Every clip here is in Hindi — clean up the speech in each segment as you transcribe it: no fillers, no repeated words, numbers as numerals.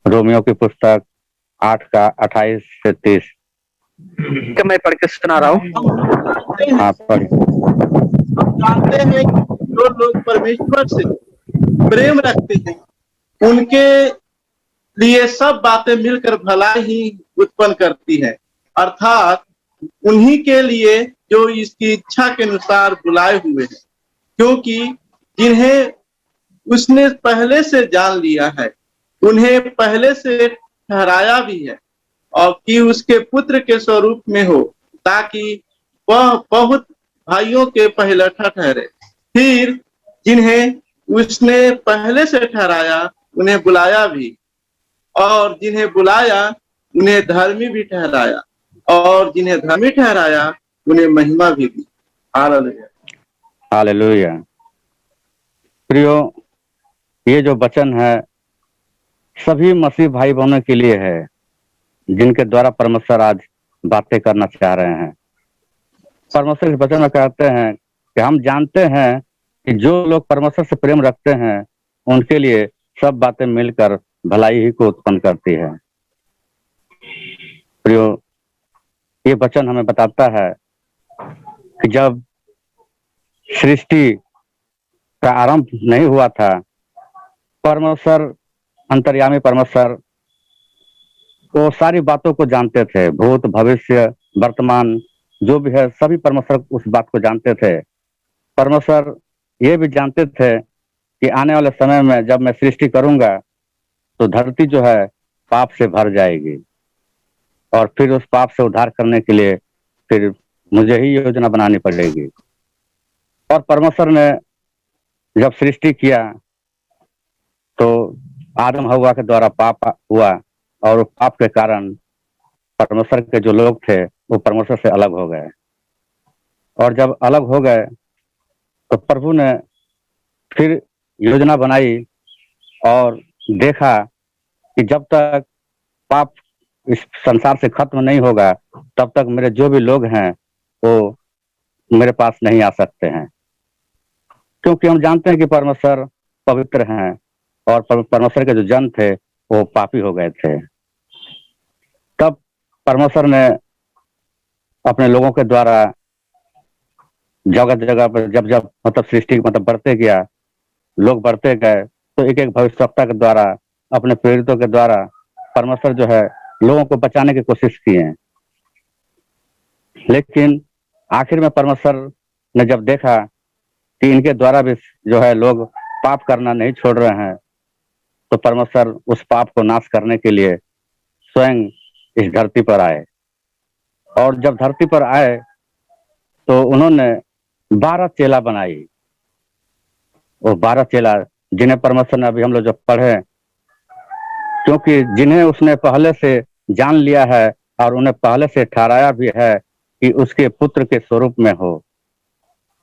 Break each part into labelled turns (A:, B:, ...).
A: रोमियो की पुस्तक 8 का 28 से 30।
B: कि मैं पढ़ के सुना रहा हूँ।
A: आप पढ़।
C: हम जानते हैं कि जो लोग परमेश्वर से प्रेम रखते हैं उनके लिए सब बातें मिलकर भलाई ही उत्पन्न करती है, अर्थात उन्हीं के लिए जो इसकी इच्छा के अनुसार बुलाए हुए हैं, क्योंकि जिन्हें उसने पहले से जान लिया है उन्हें पहले से ठहराया भी है, और कि उसके पुत्र के स्वरूप में हो, ताकि वह बहुत भाइयों के पहलौठा ठहरे। फिर जिन्हें उसने पहले से ठहराया उन्हें बुलाया भी, और जिन्हें बुलाया उन्हें धर्मी भी ठहराया, और जिन्हें धर्मी ठहराया उन्हें महिमा भी दी। हालेलुया।
A: हालेलुया। प्रियो, ये जो वचन है सभी मसीह भाई बहनों के लिए है जिनके द्वारा परमेश्वर आज बातें करना चाह रहे हैं। परमेश्वर इस वचन में कहते हैं कि हम जानते हैं कि जो लोग परमेश्वर से प्रेम रखते हैं उनके लिए सब बातें मिलकर भलाई ही को उत्पन्न करती है। प्रियो, ये वचन हमें बताता है कि जब सृष्टि का आरंभ नहीं हुआ था, परमेश्वर, अंतर्यामी परमेश्वर वो सारी बातों को जानते थे। भूत, भविष्य, वर्तमान जो भी है सभी परमेश्वर उस बात को जानते थे। परमेश्वर ये भी जानते थे कि आने वाले समय में जब मैं सृष्टि करूंगा तो धरती जो है पाप से भर जाएगी, और फिर उस पाप से उद्धार करने के लिए फिर मुझे ही योजना बनानी पड़ेगी। और परमेश्वर ने जब सृष्टि किया तो आदम हव्वा के द्वारा पाप हुआ, और पाप के कारण परमेश्वर के जो लोग थे वो परमेश्वर से अलग हो गए। और जब अलग हो गए तो प्रभु ने फिर योजना बनाई और देखा कि जब तक पाप इस संसार से खत्म नहीं होगा तब तक मेरे जो भी लोग हैं वो मेरे पास नहीं आ सकते हैं, क्योंकि हम जानते हैं कि परमेश्वर पवित्र हैं और परमेश्वर के जो जन थे वो पापी हो गए थे। तब परमेश्वर ने अपने लोगों के द्वारा जगह जगह पर जब जब मतलब सृष्टि मतलब बढ़ते गया, लोग बढ़ते गए, तो एक एक भविष्यवक्ता के द्वारा, अपने प्रेरितों के द्वारा परमेश्वर जो है लोगों को बचाने की कोशिश की है। लेकिन आखिर में परमेश्वर ने जब देखा कि इनके द्वारा भी जो है लोग पाप करना नहीं छोड़ रहे हैं, तो परमेश्वर उस पाप को नाश करने के लिए स्वयं इस धरती पर आए। और जब धरती पर आए तो उन्होंने 12 चेला बनाई। वो 12 चेला जिन्हें परमेश्वर ने अभी हम लोग जब पढ़े, क्योंकि जिन्हें उसने पहले से जान लिया है और उन्हें पहले से ठहराया भी है कि उसके पुत्र के स्वरूप में हो।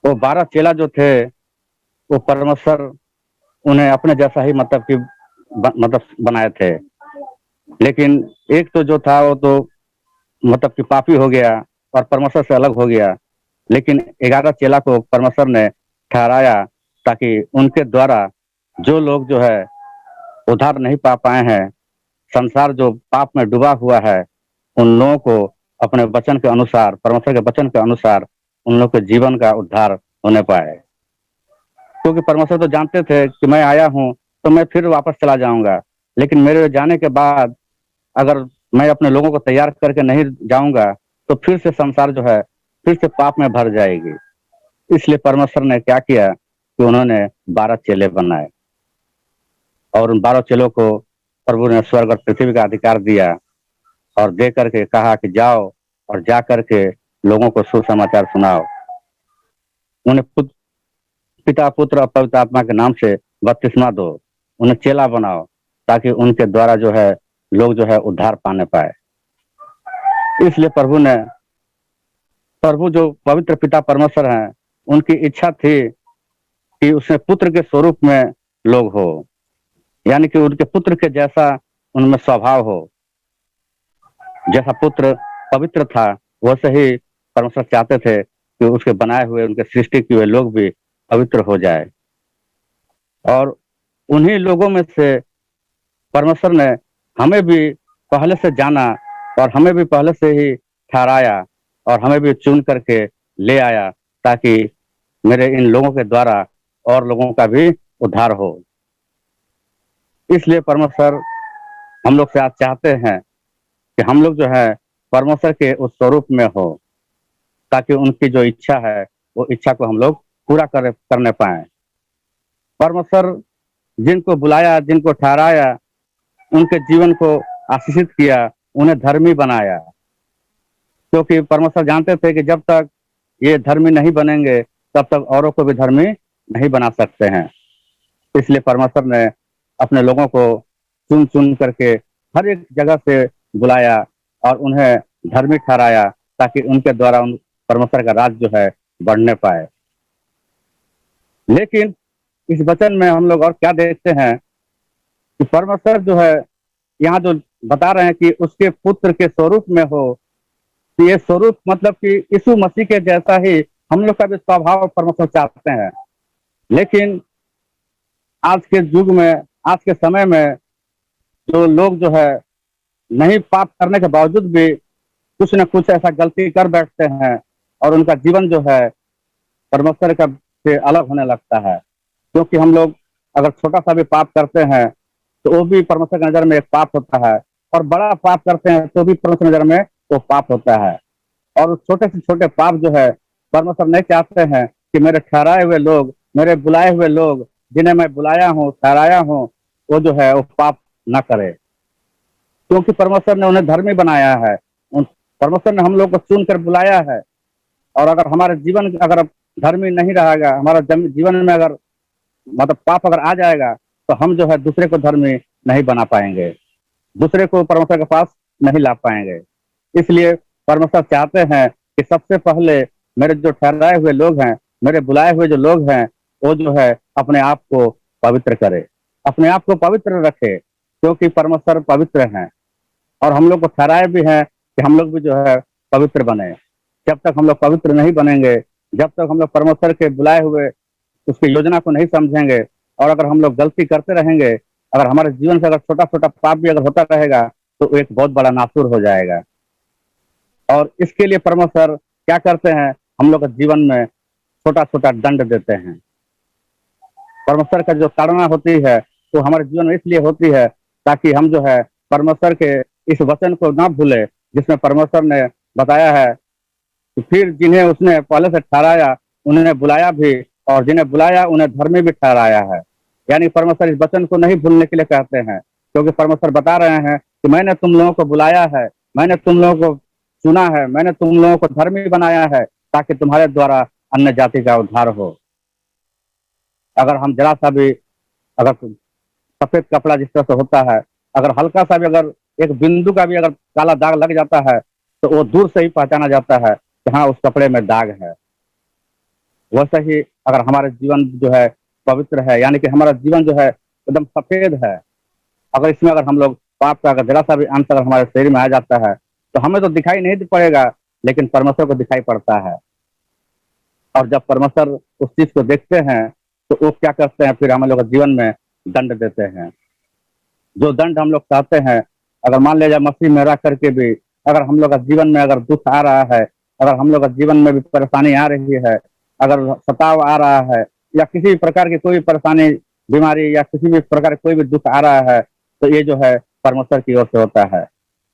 A: वो 12 चेला जो थे वो परमेश्वर उन्हें अपने जैसा ही मतलब बनाए थे। लेकिन एक तो जो था वो तो मतलब कि पापी हो गया और परमेश्वर से अलग हो गया। लेकिन 11 चेला को परमेश्वर ने ठहराया ताकि उनके द्वारा जो लोग जो है उद्धार नहीं पा पाए हैं, संसार जो पाप में डूबा हुआ है, उन लोगों को अपने वचन के अनुसार, परमेश्वर के वचन के अनुसार उन लोगों के जीवन का उद्धार होने पाए। क्योंकि परमेश्वर तो जानते थे कि मैं आया हूं तो मैं फिर वापस चला जाऊंगा, लेकिन मेरे जाने के बाद अगर मैं अपने लोगों को तैयार करके नहीं जाऊंगा तो फिर से संसार जो है फिर से पाप में भर जाएगी। इसलिए परमेश्वर ने क्या किया कि उन्होंने 12 चेले बनाए, और उन 12 चेलों को प्रभु ने स्वर्ग और पृथ्वी का अधिकार दिया और दे करके कहा कि जाओ और जा करके लोगों को सुसमाचार सुनाओ। उन्हें पिता, पुत्र और पवित्र आत्मा के नाम से बपतिस्मा दो, उन्हें चेला बनाओ ताकि उनके द्वारा जो है लोग जो है उद्धार पाने पाए। इसलिए प्रभु जो पवित्र पिता परमेश्वर हैं, उनकी इच्छा थी कि उसमें पुत्र के स्वरूप में लोग हो, यानी कि उनके पुत्र के जैसा उनमें स्वभाव हो। जैसा पुत्र पवित्र था वैसे ही परमेश्वर चाहते थे कि उसके बनाए हुए, उनके सृष्टि किए हुए लोग भी पवित्र हो जाए। और उन्हीं लोगों में से परमेश्वर ने हमें भी पहले से जाना और हमें भी पहले से ही ठहराया और हमें भी चुन करके ले आया, ताकि मेरे इन लोगों के द्वारा और लोगों का भी उद्धार हो। इसलिए परमेश्वर हम लोग से आज चाहते हैं कि हम लोग जो है परमेश्वर के उस स्वरूप में हो, ताकि उनकी जो इच्छा है वो इच्छा को हम लोग पूरा करने पाए। परमेश्वर जिनको बुलाया, जिनको ठहराया, उनके जीवन को आशीषित किया, उन्हें धर्मी बनाया, क्योंकि परमेश्वर जानते थे कि जब तक ये धर्मी नहीं बनेंगे तब तक औरों को भी धर्मी नहीं बना सकते हैं। इसलिए परमेश्वर ने अपने लोगों को चुन चुन करके हर एक जगह से बुलाया और उन्हें धर्मी ठहराया, ताकि उनके द्वारा उन परमेश्वर का राज जो है बढ़ने पाए। लेकिन इस वचन में हम लोग और क्या देखते हैं कि परमेश्वर जो है यहाँ जो बता रहे हैं कि उसके पुत्र के स्वरूप में हो, तो ये स्वरूप मतलब कि यीशु मसीह के जैसा ही हम लोग का भी स्वभाव परमेश्वर चाहते हैं। लेकिन आज के युग में, आज के समय में जो लोग जो है नहीं पाप करने के बावजूद भी कुछ न कुछ ऐसा गलती कर बैठते हैं और उनका जीवन जो है परमेश्वर का से अलग होने लगता है। क्योंकि हम लोग अगर छोटा सा भी पाप करते हैं तो वो भी परमेश्वर की नजर में एक पाप होता है, और बड़ा पाप करते हैं तो भी परमेश्वर की नजर में वो पाप होता है। और उस छोटे से छोटे पाप जो है परमेश्वर नहीं चाहते हैं कि मेरे ठहराए हुए लोग, मेरे बुलाए हुए लोग, जिन्हें मैं बुलाया हूँ, ठहराया हूँ, वो जो है वो पाप न करे, क्योंकि परमेश्वर ने उन्हें धर्मी बनाया है। परमेश्वर ने हम लोग को चुन कर बुलाया है, और अगर हमारे जीवन अगर धर्मी नहीं रहेगा, हमारा जीवन में अगर मतलब पाप अगर आ जाएगा, तो हम जो है दूसरे को धर्मी नहीं बना पाएंगे, दूसरे को परमेश्वर के पास नहीं ला पाएंगे। इसलिए परमेश्वर चाहते हैं कि सबसे पहले मेरे जो ठहराए हुए लोग हैं, मेरे बुलाए हुए जो लोग हैं, वो जो है अपने आप को पवित्र करे, अपने आप को पवित्र रखे, क्योंकि परमेश्वर पवित्र हैं और हम लोग को ठहराए भी हैं कि हम लोग भी जो है पवित्र बने। जब तक हम लोग पवित्र नहीं बनेंगे, जब तक हम लोग परमेश्वर के बुलाए हुए उसकी योजना को नहीं समझेंगे, और अगर हम लोग गलती करते रहेंगे, अगर हमारे जीवन से अगर छोटा छोटा पाप भी अगर होता रहेगा, तो एक बहुत बड़ा नासूर हो जाएगा। और इसके लिए परमेश्वर क्या करते हैं, हम लोग के जीवन में छोटा छोटा दंड देते हैं। परमेश्वर का जो ताड़ना होती है वो हमारे जीवन में इसलिए होती है ताकि हम जो है परमेश्वर के इस वचन को ना भूले, जिसमें परमेश्वर ने बताया है कि फिर जिन्हें उसने पहले से ठहराया उन्हें बुलाया भी, और जिन्हें बुलाया उन्हें धर्मी भी ठहराया है। यानी परमेश्वर इस वचन को नहीं भूलने के लिए कहते हैं, क्योंकि परमेश्वर बता रहे हैं कि मैंने तुम लोगों को बुलाया है, मैंने तुम लोगों को चुना है, मैंने तुम लोगों को धर्मी बनाया है, ताकि तुम्हारे द्वारा अन्य जाति का उद्धार हो। अगर हम जरा सा भी अगर सफेद कपड़ा जिस तरह से होता है, अगर हल्का सा भी अगर एक बिंदु का भी अगर काला दाग लग जाता है, तो वो दूर से ही पहचाना जाता है कि हाँ उस कपड़े में दाग है। वैसे ही अगर हमारा जीवन जो है पवित्र है, यानी कि हमारा जीवन जो है एकदम सफेद है, अगर इसमें अगर हम लोग पाप का अगर जरा सा भी अंश अगर हमारे शरीर में आ जाता है, तो हमें तो दिखाई नहीं पड़ेगा, लेकिन परमेश्वर को दिखाई पड़ता है। और जब परमेश्वर उस चीज को देखते हैं तो वो क्या करते हैं, फिर हम लोग जीवन में दंड देते हैं। जो दंड हम लोग चाहते हैं, अगर मान लिया जाए मसीह में रह करके भी अगर हम लोग का जीवन में अगर दुख आ रहा है, अगर हम लोग का जीवन में भी परेशानी आ रही है, अगर सताव आ रहा है, या किसी भी प्रकार की कोई भी परेशानी, बीमारी, या किसी भी प्रकार कोई भी दुख आ रहा है, तो ये जो है परमेश्वर की ओर से होता है,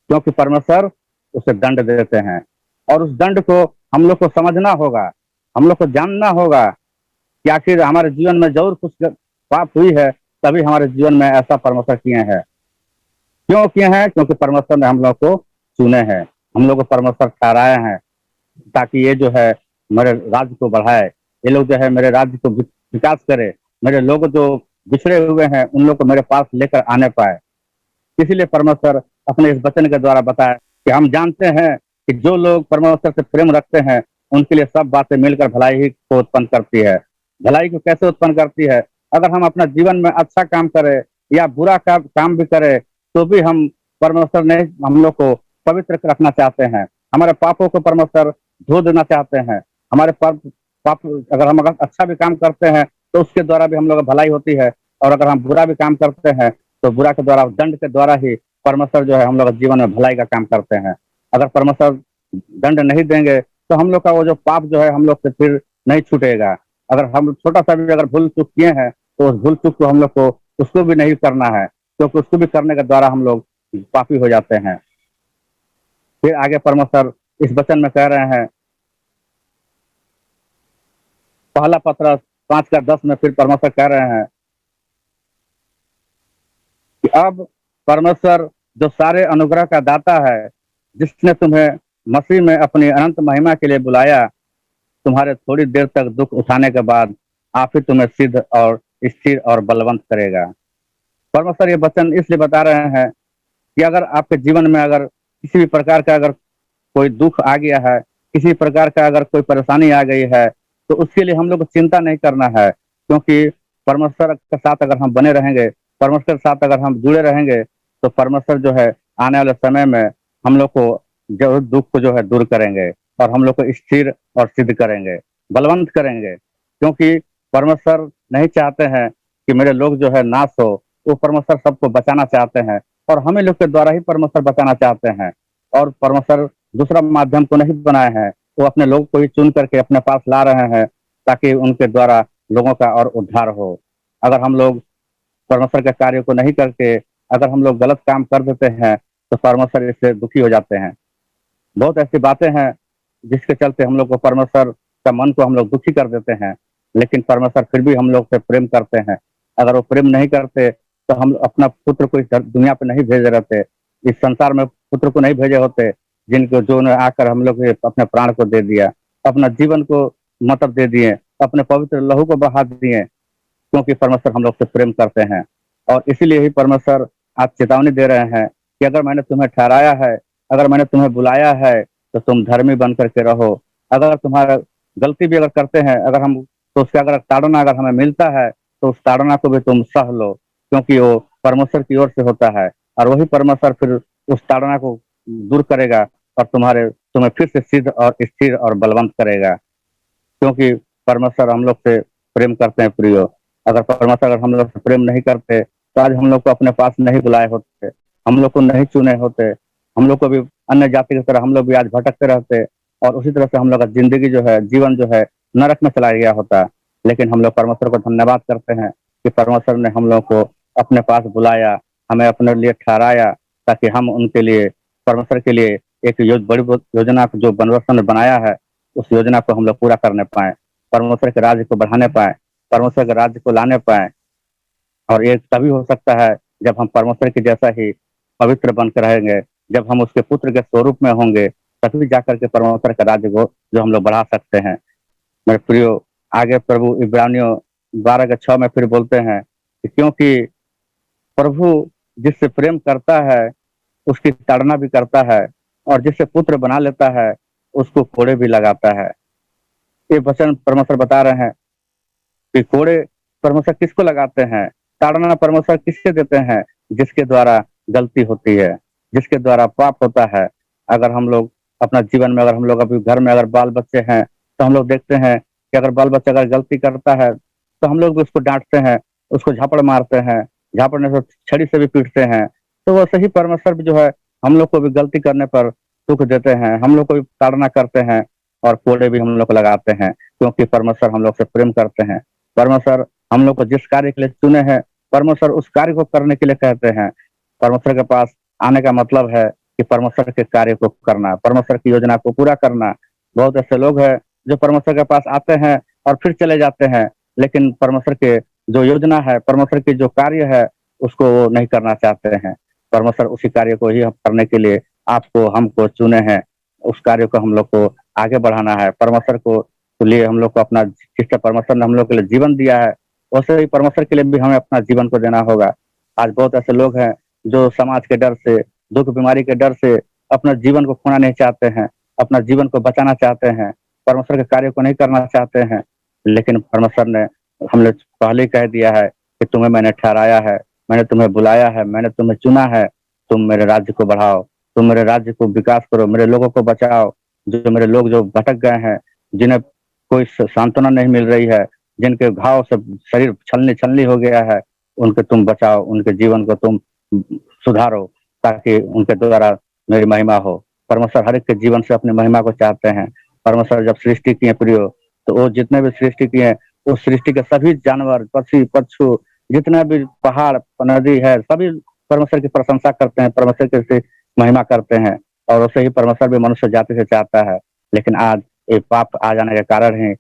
A: क्योंकि परमेश्वर उसे दंड देते हैं। और उस दंड को हम लोग को समझना होगा, हम लोग को जानना होगा कि आखिर हमारे जीवन में जरूर कुछ पाप हुई है, तभी हमारे जीवन में ऐसा परमेश्वर किए हैं। क्यों किए हैं? क्योंकि परमेश्वर ने हम लोग को चुने हैं, हम लोग को परमेश्वर ठहराए हैं, ताकि ये जो है मेरे राज्य को बढ़ाए, ये लोग जो है मेरे राज्य को विकास करे, मेरे लोग जो बिछड़े हुए हैं उन लोग को मेरे पास लेकर आने पाए। इसीलिए परमेश्वर अपने इस वचन के द्वारा बताया कि हम जानते हैं कि जो लोग परमेश्वर से प्रेम रखते हैं उनके लिए सब बातें मिलकर भलाई ही को उत्पन्न करती है। भलाई को कैसे उत्पन्न करती है? अगर हम अपना जीवन में अच्छा काम करें या बुरा काम भी करें, तो भी हम परमेश्वर ने हम लोग को पवित्र रखना चाहते हैं, हमारे पापों को परमेश्वर धो देना चाहते हैं। हमारे पाप अगर हम अगर अच्छा भी काम करते हैं तो उसके द्वारा भी हम लोग भलाई होती है, और अगर हम बुरा भी काम करते हैं तो बुरा के द्वारा, दंड के द्वारा ही परमेश्वर जो है हम लोग जीवन में भलाई का काम करते हैं। अगर परमेश्वर दंड नहीं देंगे तो हम लोग का वो जो पाप जो है हम लोग से फिर नहीं छूटेगा। अगर हम छोटा सा भी अगर भूल चूक किए हैं तो उस भूल चूक को हम लोग को उसको भी नहीं करना है, क्योंकि उसको भी करने के द्वारा हम लोग पापी हो जाते हैं। फिर आगे परमेश्वर इस वचन में कह रहे हैं, पहला पत्रस 5:10 में फिर परमेश्वर कह रहे हैं कि अब परमेश्वर जो सारे अनुग्रह का दाता है, जिसने तुम्हें मसीह में अपनी अनंत महिमा के लिए बुलाया, तुम्हारे थोड़ी देर तक दुख उठाने के बाद आप ही तुम्हें सिद्ध और स्थिर और बलवंत करेगा। परमेश्वर ये वचन इसलिए बता रहे हैं कि अगर आपके जीवन में अगर किसी भी प्रकार का अगर कोई दुख आ गया है, किसी प्रकार का अगर कोई परेशानी आ गई है, तो उसके लिए हम लोग को चिंता नहीं करना है, क्योंकि परमेश्वर के साथ अगर हम बने रहेंगे, परमेश्वर के साथ अगर हम जुड़े रहेंगे, तो परमेश्वर जो है आने वाले समय में हम लोग को जो दुख को जो है दूर करेंगे और हम लोग को स्थिर और सिद्ध करेंगे, बलवंत करेंगे। क्योंकि परमेश्वर नहीं चाहते हैं कि मेरे लोग जो है नाश हो, वो परमेश्वर सबको बचाना चाहते हैं और हमें लोग के द्वारा ही परमेश्वर बचाना चाहते हैं। और परमेश्वर दूसरा माध्यम को नहीं बनाए हैं, वो अपने लोग को ही चुन करके अपने पास ला रहे हैं ताकि उनके द्वारा लोगों का और उद्धार हो। अगर हम लोग परमेश्वर के कार्य को नहीं करके अगर हम लोग गलत काम कर देते हैं तो परमेश्वर इससे दुखी हो जाते हैं। बहुत ऐसी बातें हैं जिसके चलते हम लोग को परमेश्वर का मन को हम लोग दुखी कर देते हैं, लेकिन परमेश्वर फिर भी हम लोग से प्रेम करते हैं। अगर वो प्रेम नहीं करते तो हम अपना पुत्र को इस दुनिया पे नहीं भेजे रहते, इस संसार में पुत्र को नहीं भेजे होते, जिनको जो ने आकर हम लोग अपने प्राण को दे दिया, अपना जीवन को मतलब दे दिए, अपने पवित्र लहू को बहा दिए, क्योंकि परमेश्वर हम लोग से प्रेम करते हैं। और इसीलिए ही परमेश्वर आज चेतावनी दे रहे हैं कि अगर मैंने तुम्हें ठहराया है, अगर मैंने तुम्हें बुलाया है, तो तुम धर्मी बन करके रहो। अगर तुम्हारा गलती भी अगर करते हैं अगर हम, तो उसका अगर ताड़ना अगर हमें मिलता है तो उस ताड़ना को भी तुम सह लो, क्योंकि वो परमेश्वर की ओर से होता है और वही परमेश्वर फिर उस ताड़ना को दूर करेगा और तुम्हें फिर से सिद्ध और स्थिर और बलवंत करेगा, क्योंकि परमेश्वर हम लोग से प्रेम करते हैं। प्रियो, अगर परमेश्वर अगर हम लोग से प्रेम नहीं करते तो आज हम लोग को अपने पास नहीं बुलाए होते, हम लोग को नहीं चुने होते, हम लोग को भी अन्य जाति की तरह हम लोग भी आज भटकते रहते और उसी तरह से हम लोग का जिंदगी जो है, जीवन जो है नरक में चला गया होता। लेकिन हम लोग परमेश्वर को धन्यवाद करते हैं कि परमेश्वर ने हम लोग को अपने पास बुलाया, हमें अपने लिए ठहराया, ताकि हम उनके लिए, परमेश्वर के लिए एक बड़ी योजना जो बनवर्षन ने बनाया है, उस योजना को हम लोग पूरा करने पाए, परमेश्वर के राज्य को बढ़ाने पाए, परमेश्वर के राज्य को लाने पाए। और ये तभी हो सकता है जब हम परमेश्वर के जैसा ही पवित्र बनकर रहेंगे, जब हम उसके पुत्र के स्वरूप में होंगे, तभी जाकर के परमेश्वर के राज्य को जो हम लोग बढ़ा सकते हैं। मेरे प्रियो, आगे प्रभु इब्रानियों 12:6 में फिर बोलते हैं कि क्योंकि प्रभु जिससे प्रेम करता है उसकी ताड़ना भी करता है और जिससे पुत्र बना लेता है उसको कोड़े भी लगाता है। ये वचन परमेश्वर बता रहे हैं कि कोड़े परमेश्वर किसको लगाते हैं, ताड़ना परमेश्वर किससे देते हैं, जिसके द्वारा गलती होती है, जिसके द्वारा पाप होता है। अगर हम लोग अपना जीवन में, अगर हम लोग अभी घर में अगर बाल बच्चे हैं तो हम लोग देखते हैं कि अगर बाल बच्चा अगर गलती करता है तो हम लोग भी उसको डांटते हैं, उसको झापड़ मारते हैं, झापड़ने से छड़ी से भी पीटते हैं। तो वैसे ही परमेश्वर भी जो है हम लोग को भी गलती करने पर दुख देते हैं, हम लोग को भी ताड़ना करते हैं और कोड़े भी हम लोग को लगाते हैं, क्योंकि परमेश्वर हम लोग से प्रेम करते हैं। परमेश्वर हम लोग को जिस कार्य के लिए चुने हैं, परमेश्वर उस कार्य को करने के लिए कहते हैं। परमेश्वर के पास आने का मतलब है कि परमेश्वर के कार्य को करना, परमेश्वर की योजना को पूरा करना। बहुत ऐसे लोग हैं जो परमेश्वर के पास आते हैं और फिर चले जाते हैं, लेकिन परमेश्वर के जो योजना है, परमेश्वर की जो कार्य है, उसको वो नहीं करना चाहते हैं। परमेश्वर उसी कार्य को ही करने के लिए आपको, हमको चुने हैं। उस कार्य को हम लोग को आगे बढ़ाना है। परमेश्वर को लिए हम लोग को अपना, जिससे परमेश्वर ने हम लोग के लिए जीवन दिया है, वैसे ही परमेश्वर के लिए भी हमें अपना जीवन को देना होगा। आज बहुत ऐसे लोग हैं जो समाज के डर से, दुख बीमारी के डर से अपना जीवन को खोना नहीं चाहते हैं, अपना जीवन को बचाना चाहते हैं, परमेश्वर के कार्य को नहीं करना चाहते हैं। लेकिन परमेश्वर ने हमने पहले ही कह दिया है कि तुम्हें मैंने ठहराया है, मैंने तुम्हें बुलाया है, मैंने तुम्हें चुना है, तुम मेरे राज्य को बढ़ाओ, तुम मेरे राज्य को विकास करो, मेरे लोगों को बचाओ। जो मेरे लोग जो भटक गए हैं, जिन्हें कोई सांत्वना नहीं मिल रही है, जिनके घाव से शरीर छलनी छलनी हो गया है, उनके तुम बचाओ, उनके जीवन को तुम सुधारो। ताकि उनके द्वारा मेरी महिमा हो। परमेश्वर हर एक के जीवन से अपनी महिमा को चाहते हैं। परमेश्वर जब सृष्टि किए प्रियो, तो वो जितने भी सृष्टि किए, उस सृष्टि के सभी जानवर, पक्षी, पक्षु, जितना भी पहाड़, नदी है, सभी परमेश्वर की प्रशंसा करते हैं, परमेश्वर की महिमा करते हैं। और वैसे ही परमेश्वर भी मनुष्य जाति से चाहता है, लेकिन आज ये पाप आ जाने के कारण ही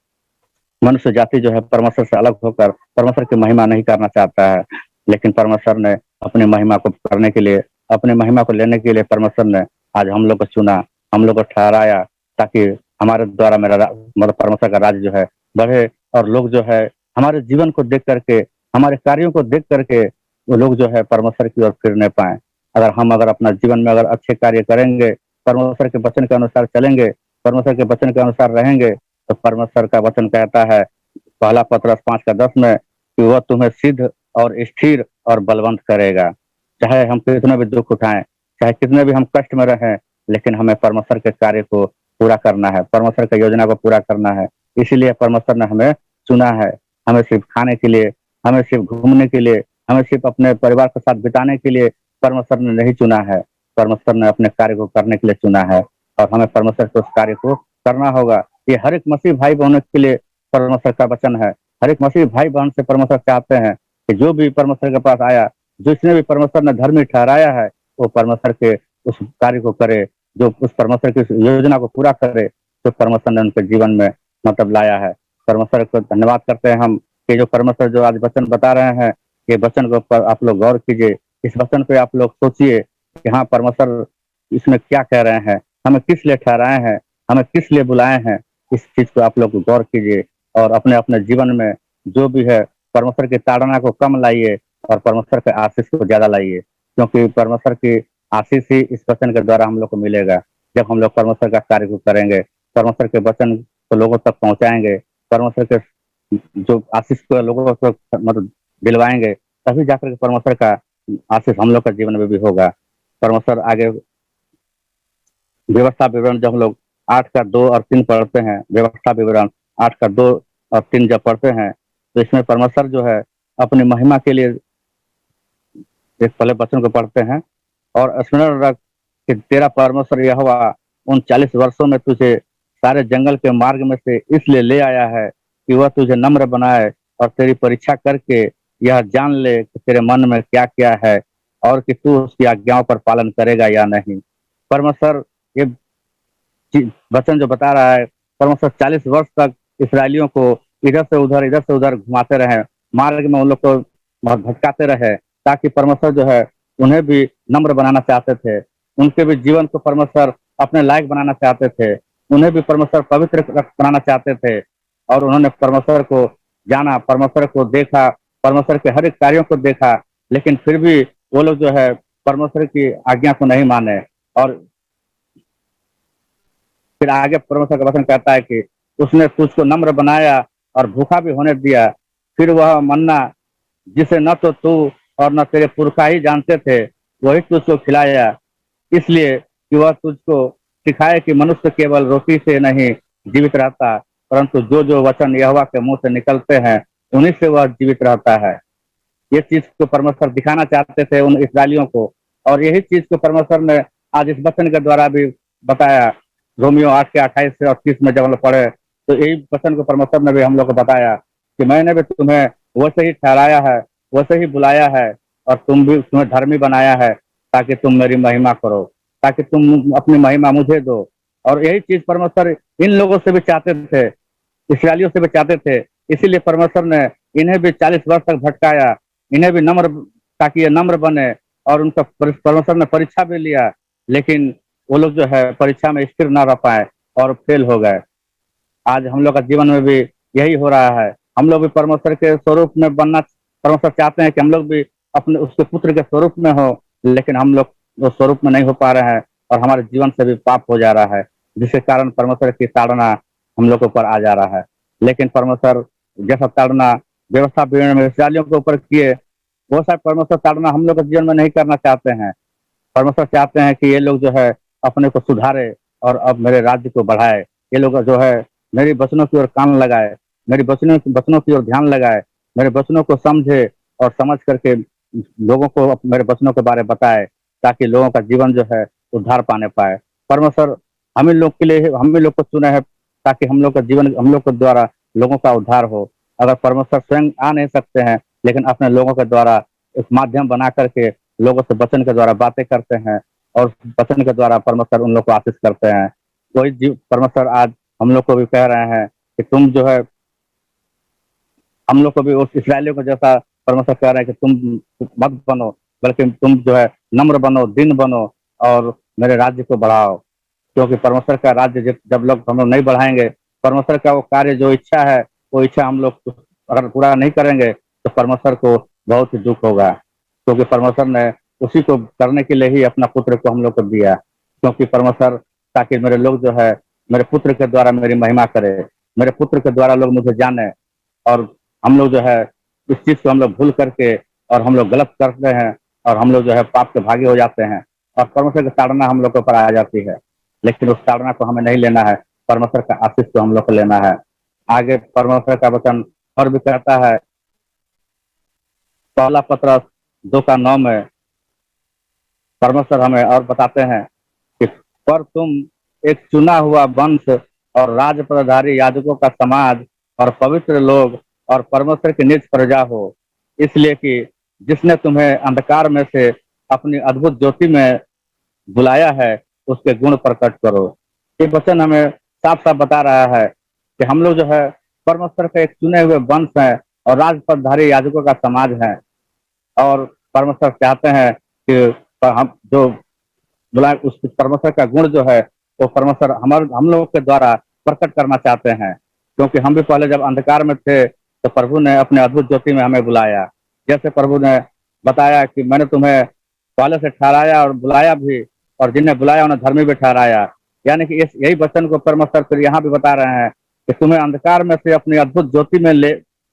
A: मनुष्य जाति जो है परमेश्वर से अलग होकर परमेश्वर की महिमा नहीं करना चाहता है। लेकिन परमेश्वर ने अपनी महिमा को करने के लिए, अपनी महिमा को लेने के लिए परमेश्वर ने आज हम लोग को चुना, हम लोग को ठहराया, ताकि हमारे द्वारा मतलब परमेश्वर का राज्य जो है बढ़े, और लोग जो है हमारे जीवन को देख करके, हमारे कार्यों को देख करके वो लोग जो है परमेश्वर की ओर फिरने पाए। अगर अपना जीवन में अगर अच्छे कार्य करेंगे, परमेश्वर के वचन के अनुसार चलेंगे, परमेश्वर के वचन के अनुसार रहेंगे, तो परमेश्वर का वचन कहता है पहला पत्रस 5:10 में कि वह तुम्हें सिद्ध और स्थिर और बलवंत करेगा। चाहे हम कितने भी दुख उठाएं, चाहे कितने भी हम कष्ट में रहें, लेकिन हमें परमेश्वर के कार्य को पूरा करना है, परमेश्वर की योजना को पूरा करना है। इसीलिए परमेश्वर ने हमें चुना है। हमें सिर्फ खाने के लिए, हमें सिर्फ घूमने के लिए, हमें सिर्फ अपने परिवार के साथ बिताने के लिए परमेश्वर ने नहीं चुना है। परमेश्वर ने अपने कार्य को करने के लिए चुना है, और हमें परमेश्वर के उस कार्य को करना होगा। ये हर एक मसीह भाई बहनों के लिए परमेश्वर का वचन है। हर एक मसीह भाई बहन से परमेश्वर चाहते हैं कि जो भी परमेश्वर के पास आया, जिसने भी परमेश्वर ने धर्मी ठहराया है, वो परमेश्वर के उस कार्य को करे, जो उस परमेश्वर की योजना को पूरा करे, तो परमेश्वर ने उनके जीवन में मतलब लाया है। परमेश्वर को धन्यवाद करते हैं हम कि जो परमेश्वर जो आज वचन बता रहे हैं, ये वचन को आप लोग गौर कीजिए, इस वचन पे आप लोग सोचिए कि हाँ परमेश्वर इसमें क्या कह रहे हैं, हमें किस लिए ठहराए हैं, हमें किस लिए बुलाए हैं। इस चीज को आप लोग गौर कीजिए, और अपने अपने जीवन में जो भी है परमेश्वर की ताड़ना को कम लाइए और परमेश्वर के आशीष को ज्यादा लाइए, क्योंकि परमेश्वर की आशीष ही इस वचन के द्वारा हम लोग को मिलेगा। जब हम लोग परमेश्वर का कार्य को करेंगे, परमेश्वर के वचन को लोगों तक पहुंचाएंगे, परमेश्वर के जो आशीष को लोगों को मतलब दिलवाएंगे, तभी जाकर के परमेश्वर का आशीष हम लोग का जीवन में भी होगा। परमेश्वर आगे व्यवस्था विवरण जब हम लोग 8:2 और 3 पढ़ते हैं, व्यवस्था विवरण 8:2 और 3 जब पढ़ते हैं, तो इसमें परमेश्वर जो है अपनी महिमा के लिए एक पहले वचन को पढ़ते हैं, और स्मरण रख कि तेरा परमेश्वर यहोवा उन 40 वर्षों में तुझे सारे जंगल के मार्ग में से इसलिए ले आया है कि वह तुझे नम्र बनाए और तेरी परीक्षा करके यह जान ले कि तेरे मन में क्या क्या है, और कि तू उसकी आज्ञाओं पर पालन करेगा या नहीं। परमेश्वर ये वचन जो बता रहा है, परमेश्वर 40 वर्ष तक इसराइलियों को इधर से उधर घुमाते रहे, मार्ग में उन लोग को बहुत भटकाते रहे, ताकि परमेश्वर जो है उन्हें भी नम्र बनाना चाहते थे, उनके भी जीवन को परमेश्वर अपने लायक बनाना चाहते थे, उन्हें भी परमेश्वर पवित्र बनाना चाहते थे। और उन्होंने परमेश्वर को जाना, परमेश्वर को देखा, परमेश्वर के हर एक कार्यों को देखा, लेकिन फिर भी वो लोग जो है परमेश्वर की आज्ञा को नहीं माने। और फिर आगे परमेश्वर का वचन कहता है कि उसने तुझको नम्र बनाया और भूखा भी होने दिया, फिर वह मन्ना जिसे न तो तू और न तेरे पुरखा ही जानते थे, वही तुझको खिलाया, इसलिए कि वह तुझको सिखाए कि मनुष्य केवल रोटी से नहीं जीवित रहता, परंतु जो जो वचन यहोवा के मुंह से निकलते हैं उन्हीं से वह जीवित रहता है। ये चीज को परमेश्वर दिखाना चाहते थे उन इस्राएलियों को, और यही चीज को परमेश्वर ने आज इस वचन के द्वारा भी बताया। रोमियो 8:28 से 30 में जब हम लोग पढ़े, तो यही वचन को परमेश्वर ने भी हम लोग को बताया कि मैंने भी तुम्हें वैसे ही ठहराया है, वैसे ही बुलाया है, और तुम्हें धर्मी बनाया है, ताकि तुम मेरी महिमा करो, ताकि तुम अपनी महिमा मुझे दो। और यही चीज परमेश्वर इन लोगों से भी चाहते थे, इसराइलियों से भी चाहते थे। इसीलिए परमेश्वर ने इन्हें भी 40 वर्ष तक भटकाया, इन्हें भी नम्र, ताकि ये नम्र बने। और उनका परमेश्वर ने परीक्षा भी लिया, लेकिन वो लोग जो है परीक्षा में स्थिर न रह पाए और फेल हो गए। आज हम लोग का जीवन में भी यही हो रहा है। हम लोग भी परमेश्वर के स्वरूप में बनना, परमेश्वर चाहते हैं कि हम लोग भी अपने उसके पुत्र के स्वरूप में हो, लेकिन हम लोग उस स्वरूप में नहीं हो पा रहे हैं, और हमारे जीवन से भी पाप हो जा रहा है, जिसके कारण परमेश्वर की ताड़ना हम लोग के ऊपर आ जा रहा है। लेकिन परमेश्वर जैसा ताड़ना व्यवस्था में इसराइलियों के ऊपर किए, वो सब परमेश्वर ताड़ना हम लोग के जीवन में नहीं करना चाहते हैं। परमेश्वर चाहते हैं कि ये लोग जो है अपने को सुधारे और अब मेरे राज्य को बढ़ाए। ये लोग जो है मेरी वचनों की ओर कान लगाए, मेरी वचनों की ओर ध्यान लगाए, मेरे वचनों को समझे और समझ करके लोगों को मेरे वचनों के बारे में बताए, ताकि लोगों का जीवन जो है उद्धार पाने पाए। परमेश्वर हम ही लोग के लिए, हम ही लोग को चुने हैं ताकि हम लोग का जीवन, हम लोग के द्वारा लोगों का उद्धार हो। अगर परमेश्वर स्वयं आ नहीं सकते हैं, लेकिन अपने लोगों के द्वारा एक माध्यम बना करके लोगों से वचन के द्वारा बातें करते हैं और वचन के द्वारा परमेश्वर उन लोग को आशीष करते हैं। वही जीव परमेश्वर आज हम लोग को भी कह रहे हैं कि तुम जो है, हम लोग को भी उस इसराइलियों को जैसा परमेश्वर कह रहे हैं कि तुम मत बनो, बल्कि तुम जो है नम्र बनो, दीन बनो और मेरे राज्य को बढ़ाओ। क्योंकि परमेश्वर का राज्य जब लोग हम लोग नहीं बढ़ाएंगे, परमेश्वर का वो कार्य जो इच्छा है, वो इच्छा हम लोग अगर पूरा नहीं करेंगे तो परमेश्वर को बहुत ही दुख होगा। क्योंकि परमेश्वर ने उसी को करने के लिए ही अपना पुत्र को हम लोग को दिया। क्योंकि परमेश्वर ताकि मेरे लोग जो है मेरे पुत्र के द्वारा मेरी महिमा करे, मेरे पुत्र के द्वारा लोग मुझे जाने। और हम लोग जो है इस चीज को हम लोग भूल करके और हम लोग गलत करते हैं और हम लोग जो है पाप के भागी हो जाते हैं और परमेश्वर की ताड़ना हम लोग के ऊपर आ जाती है। लेकिन उस ताड़ना को हमें नहीं लेना है, परमेश्वर का आशीष को हम लोग को लेना है। आगे परमेश्वर का वचन और भी कहता है, पहला पत्रस 2:9 में परमेश्वर हमें और बताते हैं कि पर तुम एक चुना हुआ वंश और राज प्रधारी याजकों का समाज और पवित्र लोग और परमेश्वर की निज प्रजा हो, इसलिए कि जिसने तुम्हें अंधकार में से अपनी अद्भुत ज्योति में बुलाया है उसके गुण प्रकट करो। ये वचन हमें साफ साफ बता रहा है कि हम लोग जो है परमेश्वर के एक चुने हुए वंश हैं और राज पदधारी याजकों का समाज है। और परमेश्वर चाहते हैं कि हम जो बुलाए उस परमेश्वर का गुण जो है वो परमेश्वर हम लोगों के द्वारा प्रकट करना चाहते हैं। क्योंकि हम भी पहले जब अंधकार में थे तो प्रभु ने अपने अद्भुत ज्योति में हमें बुलाया। जैसे प्रभु ने बताया कि मैंने तुम्हें पहले से ठहराया और बुलाया भी, और जिन्हें बुलाया उन्हें धर्मी भी ठहराया। यानी कि इस यही वचन को परमेश्वर फिर यहाँ भी बता रहे हैं कि तुम्हें अंधकार में से अपनी अद्भुत ज्योति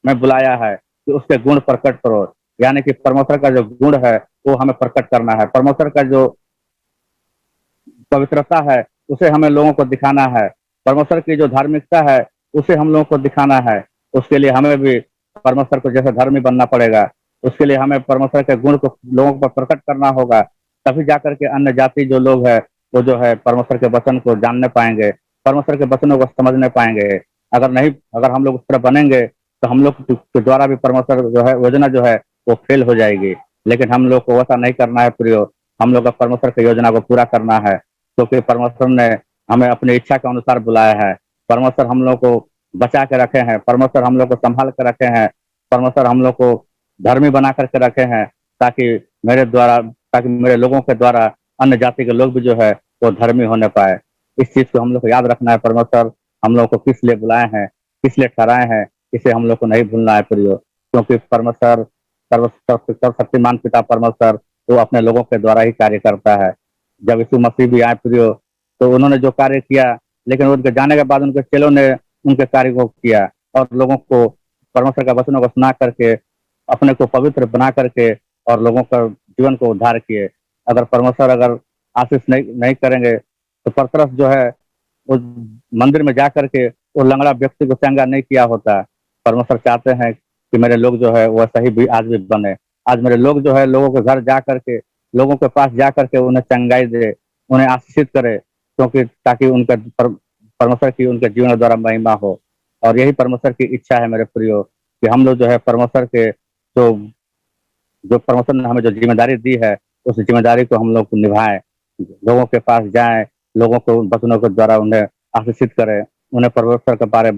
A: में बुलाया है कि उसके गुण प्रकट करो। यानी कि परमेश्वर का जो गुण है वो हमें प्रकट करना है। परमेश्वर का जो पवित्रता है उसे हमें लोगों को दिखाना है। परमेश्वर की जो धार्मिकता है उसे हम लोगों को दिखाना है। उसके लिए हमें भी परमेश्वर को जैसे धर्मी बनना पड़ेगा। उसके लिए हमें परमेश्वर के गुण को लोगों पर प्रकट करना होगा। तभी जाकर के अन्य जाति जो लोग है वो जो है परमेश्वर के वचन को जानने पाएंगे, परमेश्वर के वचनों को समझने पाएंगे। अगर हम लोग उस तरह बनेंगे तो हम लोग के द्वारा भी परमेश्वर जो है योजना जो है वो फेल हो जाएगी। लेकिन हम लोग को वैसा नहीं करना है प्रियो, हम लोग का परमेश्वर की योजना को पूरा करना है। क्योंकि परमेश्वर ने हमें अपनी इच्छा के अनुसार बुलाया है। परमेश्वर हम लोग को बचा के रखे हैं, परमेश्वर हम लोग को संभाल के रखे हैं, परमेश्वर हम लोग को धर्मी बना करके रखे हैं ताकि मेरे लोगों के द्वारा अन्य जाति के लोग भी जो है वो धर्मी होने पाए। इस चीज को हम लोग को याद रखना है। परमेश्वर हम लोग को किस लिए बुलाए हैं, किस लिए ठहराए हैं, इसे हम लोग को नहीं भूलना है प्रियो। क्योंकि परमेश्वर सर्वशक्तिमान पिता परमेश्वर वो अपने लोगों के द्वारा ही कार्य करता है। जब यीशु मसीह भी आए प्रियो तो उन्होंने जो कार्य किया, लेकिन उनके जाने के बाद उनके चेलों ने उनके कार्य को किया और लोगों को परमेश्वर का वचनों को सुना करके अपने को पवित्र बना करके और लोगों का जीवन को उद्धार किए। अगर आशीष नहीं करेंगे तो पतरस जो है उस मंदिर में जा करके वो लंगड़ा व्यक्ति को चंगा नहीं किया होता। परमेश्वर चाहते हैं कि मेरे लोग जो है वैसा ही भी आज भी बने। आज मेरे लोग जो है लोगों के घर जा करके, लोगों के पास जा करके उन्हें चंगाई दे, उन्हें आशीषित करे, क्योंकि ताकि उनका परमेश्वर की उनके जीवन द्वारा महिमा हो। और यही परमेश्वर की इच्छा है मेरे प्रियो कि हम लोग जो है परमेश्वर के जो परमेश्वर ने हमें जो जिम्मेदारी दी है उस जिम्मेदारी को हम लोग निभाएं, लोगों के पास जाएं, लोगों को वचनों के द्वारा उन्हें आशीषित करें, उन्हें परमेश्वर के बारे में